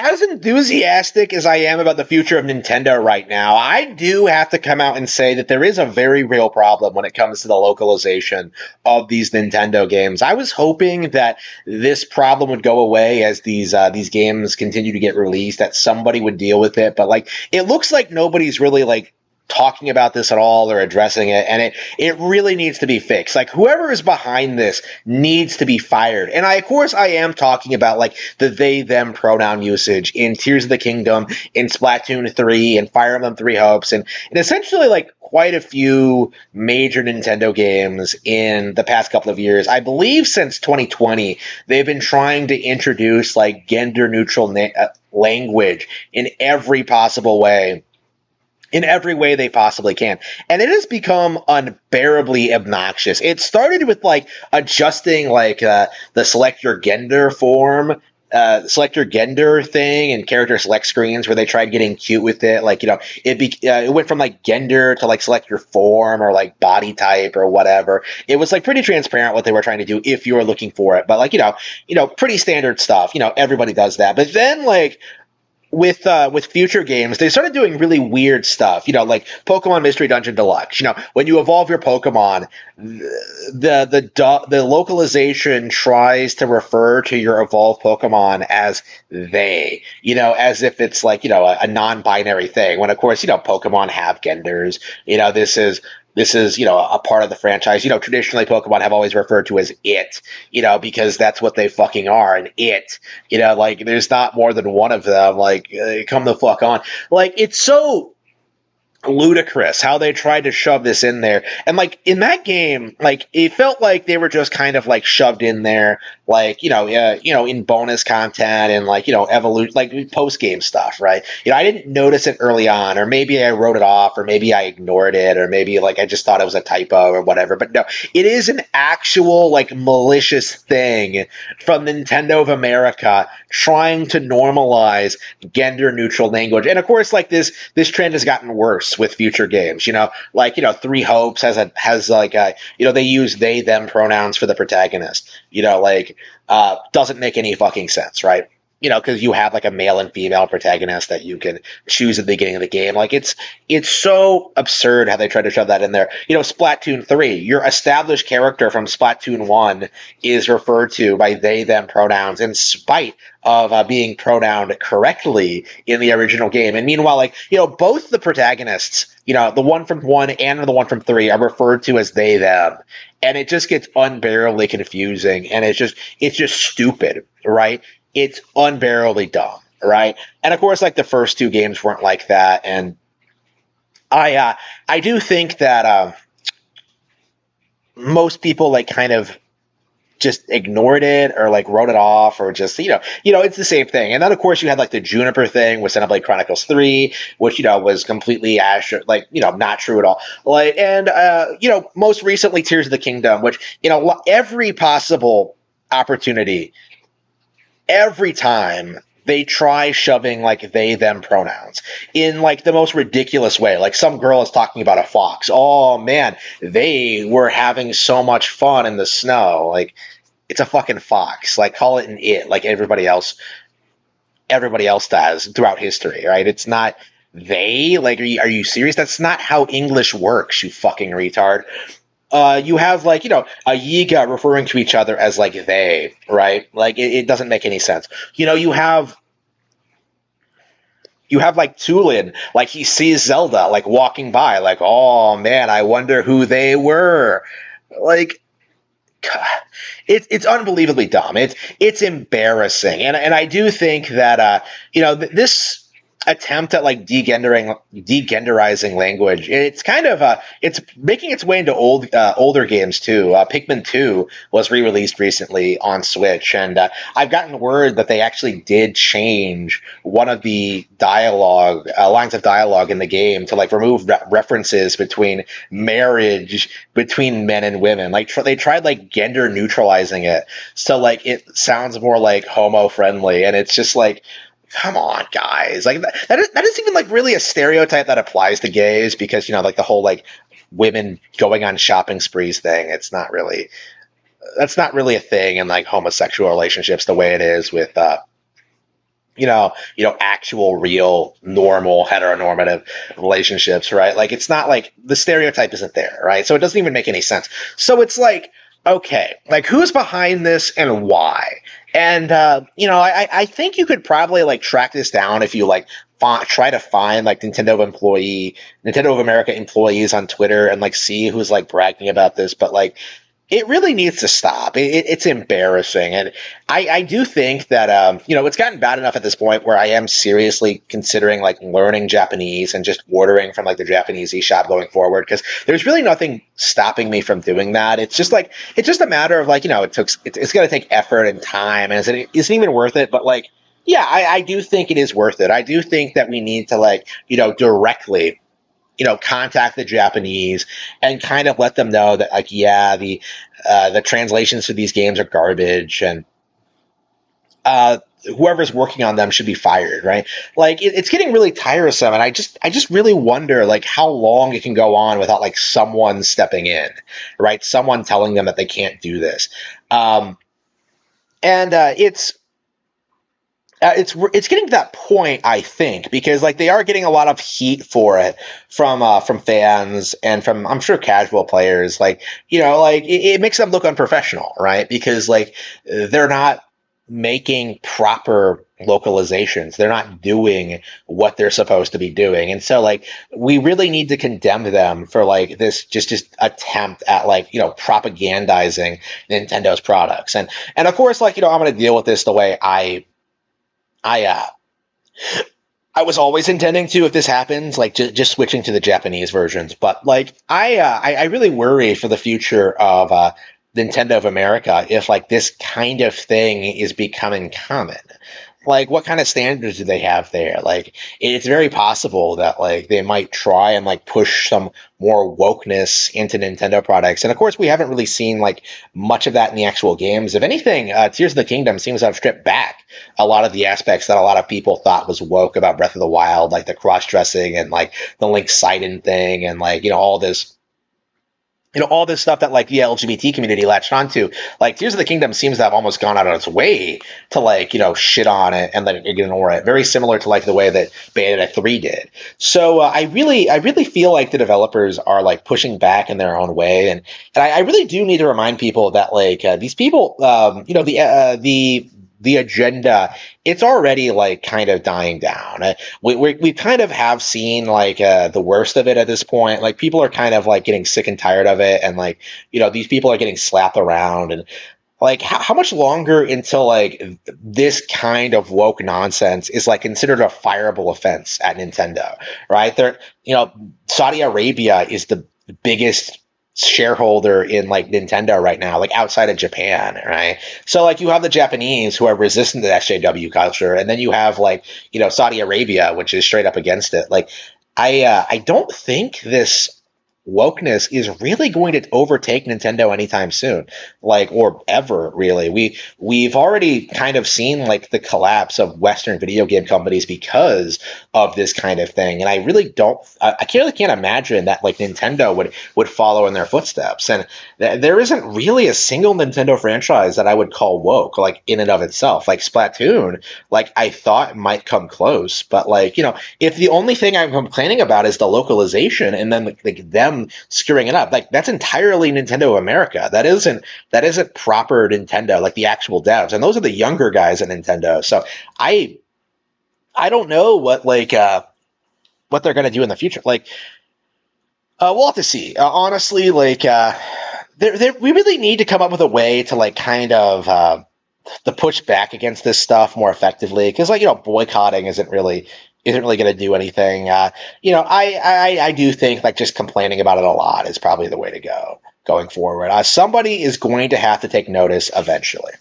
as enthusiastic as I am about the future of Nintendo right now, I do have to come out and say that there is a very real problem when it comes to the localization of these Nintendo games. I was hoping that this problem would go away as these games continue to get released, that somebody would deal with it, but like it looks like nobody's really like talking about this at all or addressing it, and it really needs to be fixed. Like whoever is behind this needs to be fired. And of course I am talking about like the they them pronoun usage in Tears of the Kingdom, in Splatoon 3, and Fire Emblem 3 Hopes, and essentially like quite a few major Nintendo games in the past couple of years. I believe since 2020 they've been trying to introduce like gender neutral language in every possible way, in every way they possibly can. And it has become unbearably obnoxious. It started with like adjusting like the select your gender form, select your gender thing and character select screens where they tried getting cute with it. Like, it went from like gender to like select your form or like body type or whatever. It was like pretty transparent what they were trying to do if you were looking for it. But like, pretty standard stuff. Everybody does that. But then like, with future games, they started doing really weird stuff, like Pokemon Mystery Dungeon Deluxe. When you evolve your Pokemon, the localization tries to refer to your evolved Pokemon as they, as if it's like, a non-binary thing. When of course, Pokemon have genders. This is, a part of the franchise. Traditionally Pokemon have always referred to as it, because that's what they fucking are, an it. Like there's not more than one of them. Like, come the fuck on. Like, it's so ludicrous how they tried to shove this in there. And like in that game, like it felt like they were just kind of like shoved in there, like, in bonus content and like, evolution, like post game stuff, right? I didn't notice it early on, or maybe I wrote it off, or maybe I ignored it, or maybe like I just thought it was a typo or whatever. But no, it is an actual like malicious thing from Nintendo of America trying to normalize gender neutral language. And of course, like this trend has gotten worse with future games. Three Hopes has like they use they them pronouns for the protagonist. Doesn't make any fucking sense, right? Because you have like a male and female protagonist that you can choose at the beginning of the game. Like it's so absurd how they try to shove that in there. Splatoon 3, your established character from Splatoon 1 is referred to by they them pronouns in spite of being pronounced correctly in the original game. And meanwhile, like, both the protagonists, the one from 1 and the one from 3 are referred to as they them. And it just gets unbearably confusing, and it's just stupid, right? It's unbearably dumb, right? And of course, like the first two games weren't like that, and I do think that most people like kind of just ignored it or like wrote it off or just it's the same thing. And then of course you had like the Juniper thing with Xenoblade Chronicles 3, which was completely not true at all. Like, and most recently Tears of the Kingdom, which every possible opportunity, every time they try shoving like they them pronouns in like the most ridiculous way. Like some girl is talking about a fox. Oh man, they were having so much fun in the snow. Like, it's a fucking fox. Like, call it an it, like everybody else does throughout history, right? It's not they. Like, are you serious? That's not how English works, you fucking retard. You have like, a Yiga referring to each other as like they, right? Like it doesn't make any sense. You have like Tulin, like he sees Zelda like walking by, like, oh man, I wonder who they were. Like, God, it's unbelievably dumb. It's embarrassing, and I do think that this attempt at like degenderizing language, it's kind of it's making its way into older games too. Pikmin 2 was re-released recently on Switch, and I've gotten word that they actually did change one of the lines of dialogue in the game to like remove references between marriage between men and women. Like they tried like gender neutralizing it so like it sounds more like homo friendly, and it's just like, come on, guys. Like that is even like really a stereotype that applies to gays, because like the whole like women going on shopping sprees thing, that's not really a thing in like homosexual relationships the way it is with actual, real, normal, heteronormative relationships, right? Like, it's not like the stereotype isn't there, right? So it doesn't even make any sense. So it's like, okay, like, who's behind this and why? And I think you could probably like track this down if you like try to find like Nintendo of America employees on Twitter and like see who's like bragging about this. But like, it really needs to stop. It's embarrassing, and I do think that it's gotten bad enough at this point where I am seriously considering like learning Japanese and just ordering from like the Japanese eShop going forward, because there's really nothing stopping me from doing that. It's just a matter of like, it's going to take effort and time, and it isn't even worth it. But like, yeah, I do think it is worth it. I do think that we need to like, directly, contact the Japanese and kind of let them know that, like, yeah, the translations for these games are garbage, and whoever's working on them should be fired, right? Like, it's getting really tiresome, and I just really wonder like how long it can go on without like someone stepping in, right? Someone telling them that they can't do this, and it's getting to that point, I think, because like they are getting a lot of heat for it from fans and from, I'm sure, casual players. Like, like it makes them look unprofessional, right? Because like they're not making proper localizations. They're not doing what they're supposed to be doing. And so like we really need to condemn them for like this just attempt at like, propagandizing Nintendo's products. And of course, like, I'm going to deal with this the way I I was always intending to, if this happens, like just switching to the Japanese versions. But like I really worry for the future of Nintendo of America if like this kind of thing is becoming common. Like, what kind of standards do they have there? Like, it's very possible that like they might try and like push some more wokeness into Nintendo products. And of course, we haven't really seen like much of that in the actual games. If anything, Tears of the Kingdom seems to have stripped back a lot of the aspects that a lot of people thought was woke about Breath of the Wild, like the cross dressing and like the Link Sidon thing, and like, all this stuff that like the LGBT community latched onto. Like, Tears of the Kingdom seems to have almost gone out of its way to like, shit on it and then ignore it. Very similar to like the way that Bayonetta 3 did. So I really feel like the developers are like pushing back in their own way, and I really do need to remind people that like these people, the agenda, it's already like kind of dying down. We kind of have seen like the worst of it at this point. Like, people are kind of like getting sick and tired of it, and like, these people are getting slapped around, and like how much longer until like this kind of woke nonsense is like considered a fireable offense at Nintendo, right? Saudi Arabia is the biggest shareholder in like Nintendo right now, like outside of Japan, right? So like you have the Japanese who are resistant to SJW culture, and then you have like, Saudi Arabia, which is straight up against it. Like, I don't think this wokeness is really going to overtake Nintendo anytime soon, like, or ever really. We've already kind of seen like the collapse of Western video game companies because of this kind of thing, and I really don't. I really can't imagine that like Nintendo would follow in their footsteps. And there isn't really a single Nintendo franchise that I would call woke, like in and of itself. Like Splatoon, like I thought might come close, but like, if the only thing I'm complaining about is the localization and then like them screwing it up, like that's entirely Nintendo of America. That isn't proper Nintendo, like the actual devs, and those are the younger guys at Nintendo. So I don't know what like what they're gonna do in the future. Like, we'll have to see. Honestly, like we really need to come up with a way to like kind of to push back against this stuff more effectively, because like, boycotting isn't really going to do anything. I do think like just complaining about it a lot is probably the way to go going forward. Somebody is going to have to take notice eventually.